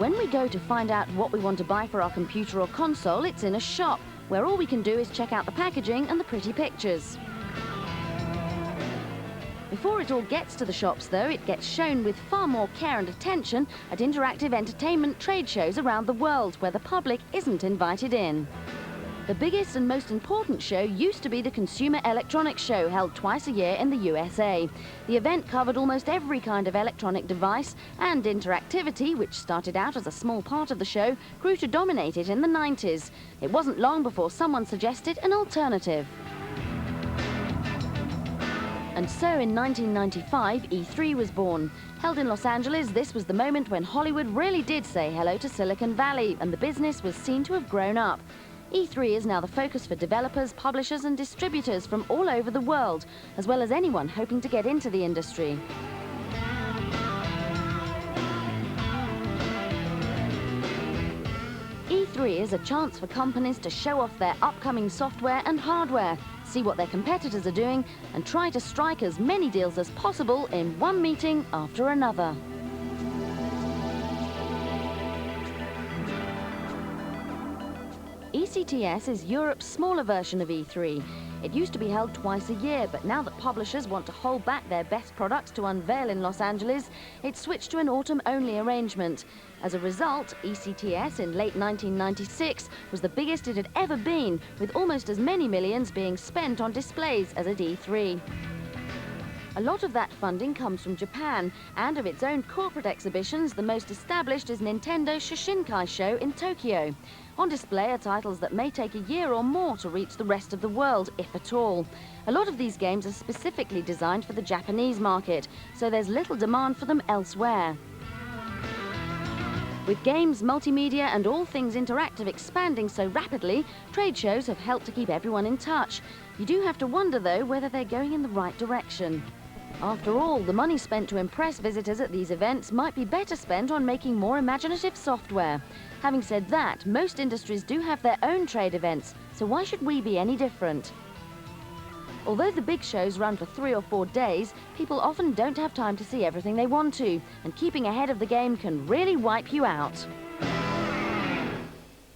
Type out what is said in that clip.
When we go to find out what we want to buy for our computer or console, it's in a shop, where all we can do is check out the packaging and the pretty pictures. Before it all gets to the shops, though, it gets shown with far more care and attention at interactive entertainment trade shows around the world, where the public isn't invited in. The biggest and most important show used to be the Consumer Electronics Show, held twice a year in the USA. The event covered almost every kind of electronic device, and interactivity, which started out as a small part of the show, grew to dominate it in the 90s. It wasn't long before someone suggested an alternative. And so in 1995, E3 was born. Held in Los Angeles, this was the moment when Hollywood really did say hello to Silicon Valley, and the business was seen to have grown up. E3 is now the focus for developers, publishers and distributors from all over the world, as well as anyone hoping to get into the industry. E3 is a chance for companies to show off their upcoming software and hardware, see what their competitors are doing, and try to strike as many deals as possible in one meeting after another. ECTS is Europe's smaller version of E3. It used to be held twice a year, but now that publishers want to hold back their best products to unveil in Los Angeles, it switched to an autumn-only arrangement. As a result, ECTS in late 1996 was the biggest it had ever been, with almost as many millions being spent on displays as at E3. A lot of that funding comes from Japan, and of its own corporate exhibitions, the most established is Nintendo's Shoshinkai show in Tokyo. On display are titles that may take a year or more to reach the rest of the world, if at all. A lot of these games are specifically designed for the Japanese market, so there's little demand for them elsewhere. With games, multimedia and all things interactive expanding so rapidly, trade shows have helped to keep everyone in touch. You do have to wonder, though, whether they're going in the right direction. After all, the money spent to impress visitors at these events might be better spent on making more imaginative software. Having said that, most industries do have their own trade events, so why should we be any different? Although the big shows run for 3 or 4 days, people often don't have time to see everything they want to, and keeping ahead of the game can really wipe you out.